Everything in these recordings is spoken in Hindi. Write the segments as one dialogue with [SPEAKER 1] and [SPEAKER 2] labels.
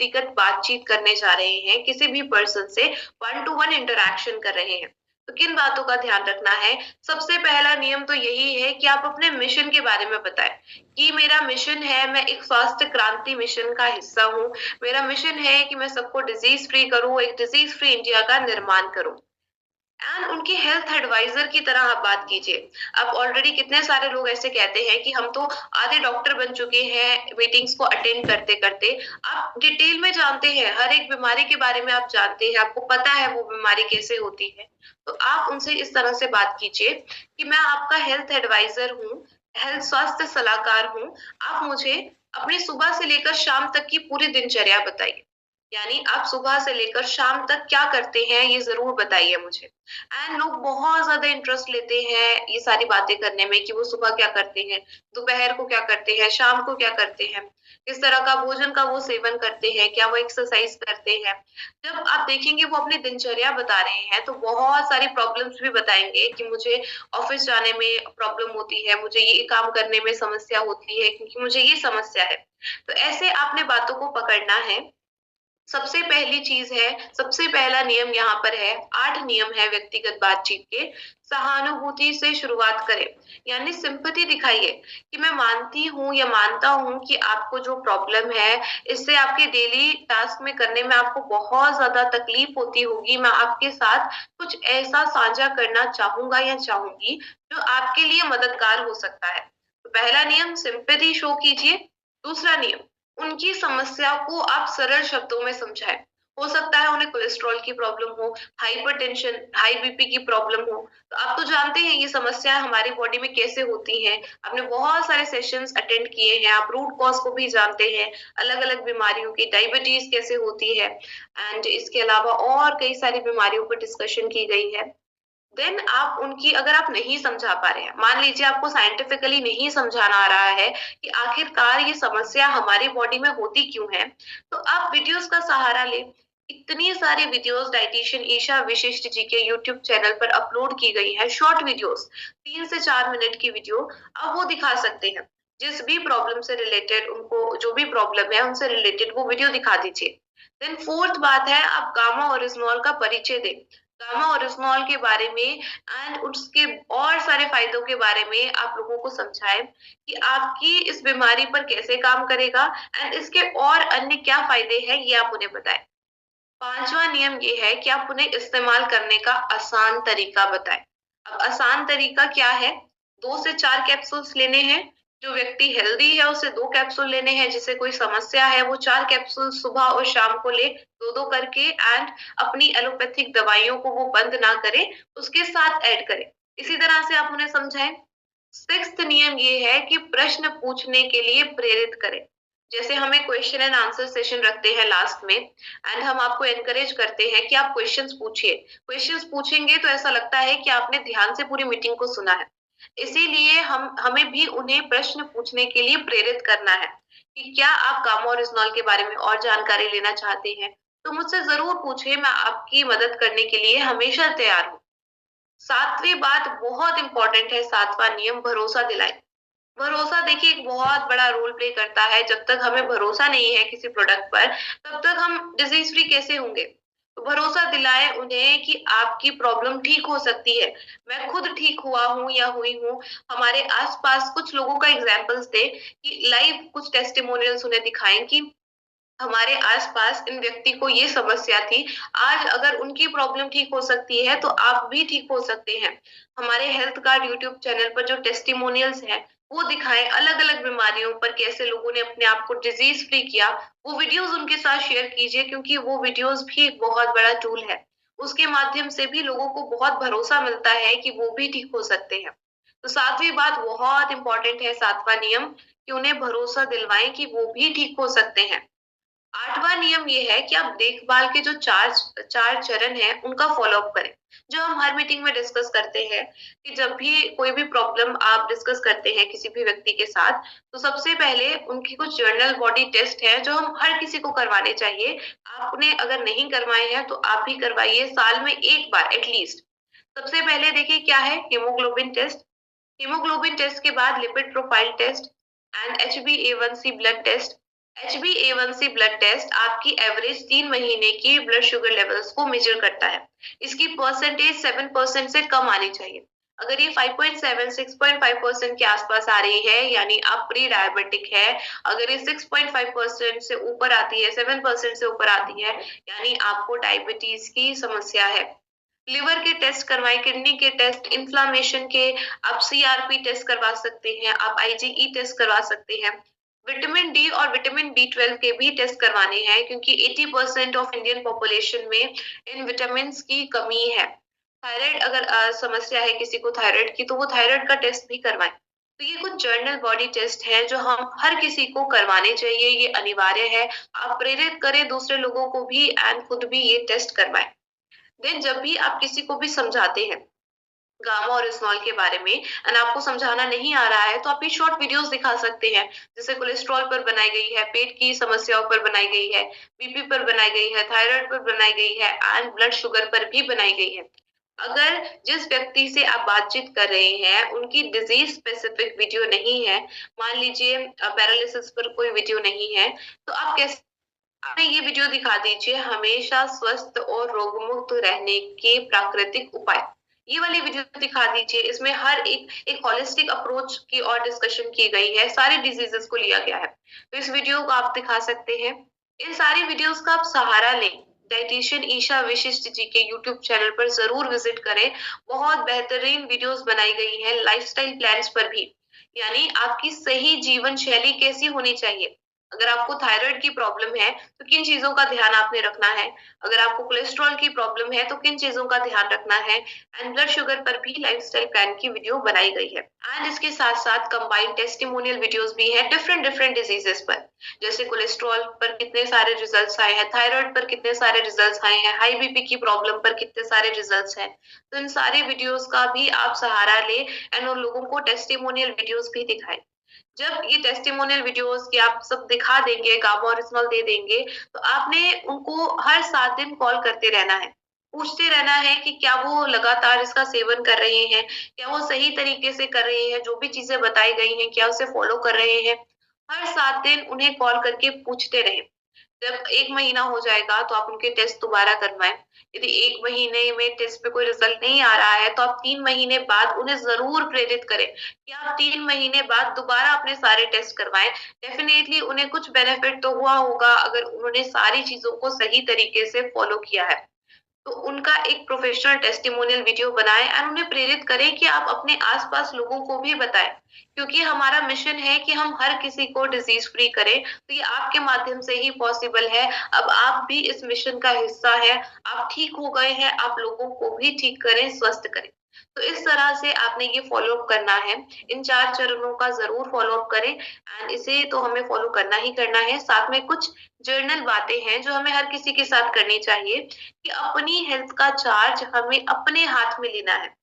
[SPEAKER 1] व्यक्तिगत बातचीत करने जा रहे हैं, किसी भी पर्सन से वन टू वन इंटरैक्शन कर रहे हैं, तो किन बातों का ध्यान रखना है? सबसे पहला नियम तो यही है कि आप अपने मिशन के बारे में बताएं कि मेरा मिशन है, मैं एक स्वास्थ्य क्रांति मिशन का हिस्सा हूँ। मेरा मिशन है कि मैं सबको डिजीज फ्री करूँ, एक डिजीज फ्री इंडिया का निर्माण करूँ। एंड उनके हेल्थ एडवाइजर की तरह आप बात कीजिए। अब ऑलरेडी कितने सारे लोग ऐसे कहते हैं कि हम तो आधे डॉक्टर बन चुके हैं मीटिंग्स को अटेंड करते करते। आप डिटेल में जानते हैं, हर एक बीमारी के बारे में आप जानते हैं, आपको पता है वो बीमारी कैसे होती है। तो आप उनसे इस तरह से बात कीजिए कि मैं आपका हेल्थ एडवाइजर हूँ, हेल्थ स्वास्थ्य सलाहकार हूँ। आप मुझे अपनी सुबह से लेकर शाम तक की पूरी दिनचर्या बताइए। यानी आप सुबह से लेकर शाम तक क्या करते हैं ये ज़रूर बताइए मुझे। एंड लोग बहुत ज़्यादा इंटरेस्ट लेते हैं ये सारी बातें करने में कि वो सुबह क्या करते हैं, दोपहर को क्या करते हैं, शाम को क्या करते हैं, किस तरह का भोजन का वो सेवन करते हैं, क्या वो एक्सरसाइज करते हैं। जब आप देखेंगे वो अपनी दिनचर्या बता रहे हैं तो बहुत सारी प्रॉब्लम्स भी बताएँगे कि मुझे ऑफ़िस जाने में प्रॉब्लम होती है, मुझे ये काम करने में समस्या होती है क्योंकि मुझे ये समस्या है। तो ऐसे आपने बातों को पकड़ना है। सबसे पहली चीज़ है, सबसे पहला नियम यहाँ पर है, 8 नियम है व्यक्तिगत बातचीत के। सहानुभूति से शुरुआत करें, यानी सिम्पैथी दिखाइए कि मैं मानती हूँ या मानता हूँ कि आपको जो प्रॉब्लम है, इससे आपके डेली टास्क में करने में आपको बहुत ज़्यादा तकलीफ होती होगी। मैं आपके साथ कुछ ऐसा साझा करना चाहूँगा या चाहूँगी, जो आपके लिए मददगार हो सकता है। तो पहला नियम सिम्पैथी शो कीजिए। दूसरा नियम, उनकी समस्या को आप सरल शब्दों में समझाएं। हो सकता है उन्हें कोलेस्ट्रॉल की प्रॉब्लम हो, हाइपरटेंशन, हाई बीपी की प्रॉब्लम हो। तो आप तो जानते हैं ये समस्याएं हमारी बॉडी में कैसे होती हैं। आपने बहुत सारे सेशंस अटेंड किए हैं, आप रूट कॉज को भी जानते हैं, अलग-अलग बीमारियों की, डायबिटीज कैसे होती है एंड इसके अलावा और कई सारी बीमारियों पर डिस्कशन की गई है। देन आप उनकी, अगर आप नहीं समझा पा रहे हैं, मान लीजिए आपको साइंटिफिकली नहीं समझाना आ रहा है कि आखिरकार ये समस्या हमारी बॉडी में होती क्यों है, तो आप वीडियोस का सहारा लें। इतनी सारी वीडियोस डाइटिशियन ईशा विशिष्ट जी के यूट्यूब चैनल पर अपलोड की गई है, शॉर्ट वीडियोस, 3 से 4 मिनट की वीडियो। आप वो दिखा सकते हैं, जिस भी प्रॉब्लम से रिलेटेड उनको, जो भी प्रॉब्लम है उनसे रिलेटेड वो वीडियो दिखा दीजिए। देन फोर्थ बात है, आप गामा ओरिजिनॉल का परिचय दें। गामा ओरिजिनॉल के बारे में एंड उसके और सारे फायदों के बारे में आप लोगों को समझाएं कि आपकी इस बीमारी पर कैसे काम करेगा एंड इसके और अन्य क्या फायदे हैं, ये आप उन्हें बताएं। पांचवा नियम ये है कि आप उन्हें इस्तेमाल करने का आसान तरीका बताएं। अब आसान तरीका क्या है? 2 से 4 कैप्सूल्स लेने हैं। जो व्यक्ति हेल्दी है उसे 2 कैप्सूल लेने हैं, जिसे कोई समस्या है वो 4 कैप्सूल सुबह और शाम को ले, 2-2 करके। एंड अपनी एलोपैथिक दवाइयों को वो बंद ना करे, उसके साथ ऐड करे। इसी तरह से आप उन्हें समझाएं। सिक्स्थ नियम ये है कि प्रश्न पूछने के लिए प्रेरित करें। जैसे हमें क्वेश्चन एंड आंसर सेशन रखते हैं लास्ट में एंड हम आपको एनकरेज करते हैं कि आप क्वेश्चंस पूछिए। क्वेश्चंस पूछेंगे तो ऐसा लगता है कि आपने ध्यान से पूरी मीटिंग को सुना है। इसीलिए हमें भी उन्हें प्रश्न पूछने के लिए प्रेरित करना है कि क्या आप गामा ओरिजिनॉल के बारे में और जानकारी लेना चाहते हैं, तो मुझसे जरूर पूछिए, मैं आपकी मदद करने के लिए हमेशा तैयार हूँ। सातवीं बात बहुत इंपॉर्टेंट है, सातवां नियम, भरोसा दिलाएं। भरोसा देखिए एक बहुत बड़ा रोल प्ले करता है। जब तक हमें भरोसा नहीं है किसी प्रोडक्ट पर, तब तक हम डिजीज फ्री कैसे होंगे? तो भरोसा दिलाएं उन्हें कि आपकी प्रॉब्लम ठीक हो सकती है। मैं खुद ठीक हुआ हूँ या हुई हूँ। हमारे आसपास कुछ लोगों का एग्जाम्पल्स दे कि लाइव कुछ टेस्टिमोनियल्स उन्हें दिखाएं कि हमारे आस-पास इन व्यक्ति को ये समस्या थी, आज अगर उनकी प्रॉब्लम ठीक हो सकती है, तो आप भी ठीक हो सकते हैं। हमारे हेल्थ कार्ड यूट्यूब चैनल पर जो टेस्टिमोनियल्स हैं, वो दिखाएँ, अलग-अलग बीमारियों पर कैसे लोगों ने अपने आप को डिज़ीज़ फ्री किया, वो वीडियोज़ उनके साथ शेयर कीजिए क्योंकि वो वीडियोज़ भी एक बहुत बड़ा टूल है। उसके माध्यम से भी लोगों को बहुत भरोसा मिलता है कि वो भी ठीक हो सकते हैं। तो 7वीं बात बहुत इम्पोर्टेंट है, 7वां नियम, कि उन्हें भरोसा दिलवाएँ कि वो भी ठीक हो सकते हैं। 8वां नियम ये है कि आप देखभाल के जो 4 4 चरण हैं, उनका फ़ॉलो-अप करें। जो हम हर मीटिंग में डिस्कस करते हैं कि जब भी कोई भी प्रॉब्लम आप डिस्कस करते हैं किसी भी व्यक्ति के साथ, तो सबसे पहले उनकी कुछ जर्नल बॉडी टेस्ट है, जो हम हर किसी को करवाने चाहिए। आपने अगर नहीं करवाए हैं, तो आप भी करवाइए साल में 1 बार एट लीस्ट। सबसे पहले देखिए क्या है, हीमोग्लोबिन टेस्ट। हीमोग्लोबिन टेस्ट के बाद lipid profile test and HbA1c blood test. HbA1c blood test आपकी एवरेज 3 महीने की ब्लड शुगर लेवल्स को मेजर करता है। इसकी परसेंटेज 7% से कम आनी चाहिए। अगर ये 5.7 6.5% के आसपास आ रही है यानी आप प्री डायबिटिक है। अगर ये 6.5% से ऊपर आती है, 7% से ऊपर आती है, यानी आपको डायबिटीज की समस्या है। लिवर के टेस्ट करवाएं, किडनी के टेस्ट, इन्फ्लामेशन के आप CRP टेस्ट करवा सकते हैं, आप IgE टेस्ट करवा सकते हैं। विटामिन डी और विटामिन B12 के भी टेस्ट करवाने हैं क्योंकि 80% ऑफ इंडियन पॉपुलेशन में इन विटामिन की कमी है। थायराइड अगर समस्या है किसी को थायराइड की, तो वो थायराइड का टेस्ट भी करवाएं। तो ये कुछ जर्नल बॉडी टेस्ट हैं जो हम हर किसी को करवाने चाहिए, ये अनिवार्य है। आप प्रेरित करें दूसरे लोगों को भी एंड खुद भी ये टेस्ट करवाएं। देन जब भी आप किसी को भी समझाते हैं गामा और स्मॉल के बारे में एंड आपको समझाना नहीं आ रहा है, तो आप ये शॉर्ट वीडियोस दिखा सकते हैं। जैसे कोलेस्ट्रॉल पर बनाई गई है, पेट की समस्याओं पर बनाई गई है, बीपी पर बनाई गई है, थायराइड पर बनाई गई है एंड ब्लड शुगर पर भी बनाई गई है। अगर जिस व्यक्ति से आप बातचीत कर रहे हैं उनकी डिजीज स्पेसिफिक वीडियो नहीं है, मान लीजिए पैरालिसिस पर कोई वीडियो नहीं है, तो आप कैसे हमें ये वीडियो दिखा दीजिए हमेशा स्वस्थ और रोगमुक्त रहने के प्राकृतिक उपाय। ये वाली वीडियो दिखा दीजिए, इसमें हर एक हॉलिस्टिक अप्रोच की और डिस्कशन की गई है, सारे डिजीजेस को लिया गया है। तो इस वीडियो को आप दिखा सकते हैं। इन सारी वीडियोस का आप सहारा लें। डाइटिशियन ईशा विशिष्ट जी के यूट्यूब चैनल पर जरूर विजिट करें। बहुत बेहतरीन वीडियोस बनाई गई हैं लाइफस्टाइल प्लान्स पर भी, यानी आपकी सही जीवन शैली कैसी होनी चाहिए। अगर आपको थायराइड की प्रॉब्लम है तो किन चीजों का ध्यान आपने रखना है, अगर आपको कोलेस्ट्रॉल की प्रॉब्लम है तो किन चीजों का ध्यान रखना है, एंड ब्लड शुगर पर भी लाइफस्टाइल प्लान की वीडियो बनाई गई है। एंड इसके साथ साथ कंबाइंड टेस्टिमोनियल वीडियोस भी हैं डिफरेंट डिफरेंट डिजीजेस पर। जैसे कोलेस्ट्रॉल पर कितने सारे रिजल्ट्स आए हैं, थायराइड पर कितने सारे रिजल्ट्स आए हैं, हाई बीपी की प्रॉब्लम पर कितने सारे रिजल्ट्स हैं। तो इन सारे वीडियोस का भी आप सहारा ले एंड उन लोगों को टेस्टिमोनियल वीडियोस भी दिखाएं। जब ये टेस्टिमोनियल वीडियोस की आप सब दिखा देंगे, गामा ओरिजिनल दे देंगे, तो आपने उनको हर 7 दिन कॉल करते रहना है। पूछते रहना है कि क्या वो लगातार इसका सेवन कर रहे हैं, क्या वो सही तरीके से कर रहे हैं, जो भी चीजें बताई गई हैं क्या उसे फॉलो कर रहे हैं। हर 7 दिन उन्हें कॉल करके पूछते रहें। जब 1 महीना हो जाएगा तो आप उनके टेस्ट दोबारा करवाएं। यदि 1 महीने में टेस्ट पे कोई रिजल्ट नहीं आ रहा है तो आप 3 महीने बाद उन्हें जरूर प्रेरित करें कि आप 3 महीने बाद दोबारा अपने सारे टेस्ट करवाएं। डेफिनेटली उन्हें कुछ बेनिफिट तो हुआ होगा अगर उन्होंने सारी चीजों को सही तरीके से फॉलो किया है। तो उनका एक प्रोफेशनल टेस्टिमोनियल वीडियो बनाएं एंड उन्हें प्रेरित करें कि आप अपने आसपास लोगों को भी बताएं, क्योंकि हमारा मिशन है कि हम हर किसी को डिजीज फ्री करें। तो ये आपके माध्यम से ही पॉसिबल है। अब आप भी इस मिशन का हिस्सा है। आप ठीक हो गए हैं, आप लोगों को भी ठीक करें, स्वस्थ करें। तो इस तरह से आपने ये फॉलो अप करना है। इन 4 चरणों का जरूर फॉलो अप करें एंड इसे तो हमें फॉलो करना ही करना है। साथ में कुछ जर्नल बातें हैं जो हमें हर किसी के साथ करनी चाहिए कि अपनी हेल्थ का चार्ज हमें अपने हाथ में लेना है।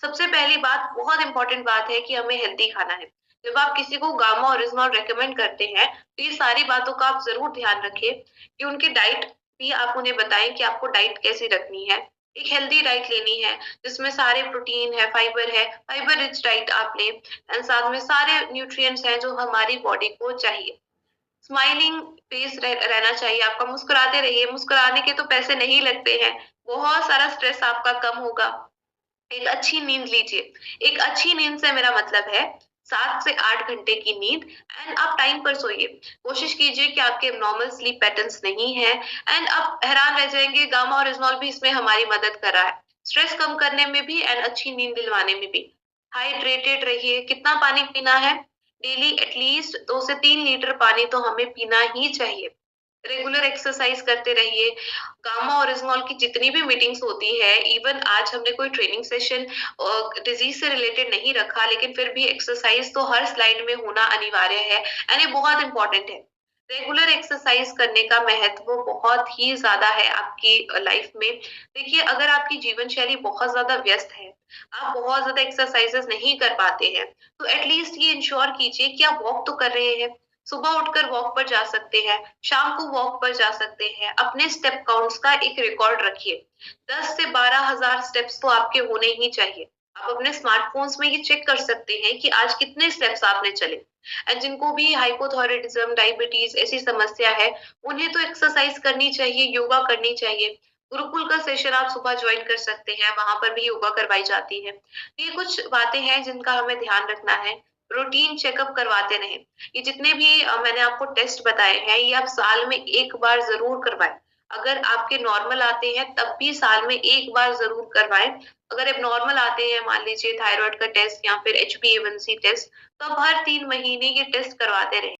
[SPEAKER 1] सबसे पहली बात, बहुत इंपॉर्टेंट बात है कि हमें हेल्दी खाना है। जब आप किसी को गामा ओरिजिनल रेकमेंड करते हैं तो ये सारी बातों का आप जरूर ध्यान रखें कि उनकी डाइट भी आप उन्हें बताएं कि आपको डाइट कैसी रखनी है। एक हेल्दी डाइट लेनी है जिसमें सारे प्रोटीन है, फाइबर रिच डाइट आप लें एंड साथ में सारे न्यूट्रिएंट्स हैं जो हमारी बॉडी को चाहिए। स्माइलिंग फेस रहना चाहिए आपका, मुस्कुराते रहिए। मुस्कुराने के तो पैसे नहीं लगते हैं, बहुत सारा स्ट्रेस आपका कम होगा। एक अच्छी नींद लीजिए। एक अच्छी नींद से मेरा मतलब है 7 से 8 घंटे की नींद एंड आप टाइम पर सोइए। कोशिश कीजिए कि आपके नॉर्मल स्लीप पैटर्न्स नहीं है एंड आप हैरान रह जाएंगे, गामा और इजनॉल भी इसमें हमारी मदद कर रहा है, स्ट्रेस कम करने में भी एंड अच्छी नींद दिलवाने में भी। हाइड्रेटेड रहिए। कितना पानी पीना है? डेली एटलीस्ट 2 से 3 लीटर पानी तो हमें पीना ही चाहिए। रेगुलर एक्सरसाइज करते रहिए। गामा ओरिजिनल की जितनी भी मीटिंग्स होती है, इवन आज हमने कोई ट्रेनिंग सेशन डिजीज से रिलेटेड नहीं रखा, लेकिन फिर भी एक्सरसाइज तो हर स्लाइड में होना अनिवार्य है एंड ये बहुत इंपॉर्टेंट है। रेगुलर एक्सरसाइज करने का महत्व बहुत ही ज्यादा है आपकी लाइफ में। देखिए, अगर आपकी जीवन शैली बहुत ज्यादा व्यस्त है, आप बहुत ज्यादा एक्सरसाइजेस नहीं कर पाते हैं, तो एटलीस्ट ये इंश्योर कीजिए कि आप वॉक तो कर रहे हैं। सुबह उठकर वॉक पर जा सकते हैं, शाम को वॉक पर जा सकते हैं। अपने स्टेप काउंट्स का एक रिकॉर्ड रखिए। 10 से 12 हजार स्टेप्स तो आपके होने ही चाहिए। आप अपने स्मार्टफ़ोन्स में ये चेक कर सकते हैं कि आज कितने स्टेप्स आपने चले। एंड जिनको भी हाइपोथायरॉयडिज़्म, डायबिटीज़ ऐसी समस्या है, उन्हें तो एक्सरसाइज़ करनी चाहिए, योगा करनी चाहिए। गुरुकुल का सेशन आप सुबह जॉइन कर सकते हैं, वहाँ पर भी योगा करवाई जाती है। ये कुछ बातें हैं जिनका हमें ध्यान रखना है। रूटीन चेकअप करवाते रहें। ये जितने भी मैंने आपको टेस्ट बताए हैं, ये आप साल में 1 बार ज़रूर करवाएँ। अगर आपके नॉर्मल आते हैं, तब भी साल में 1 बार ज़रूर करवाएँ। अगर एबनॉर्मल आते हैं, मान लीजिए थायरॉइड का टेस्ट या फिर HbA1c टेस्ट, तो आप हर 3 महीने ये टेस्ट करवाते रहें।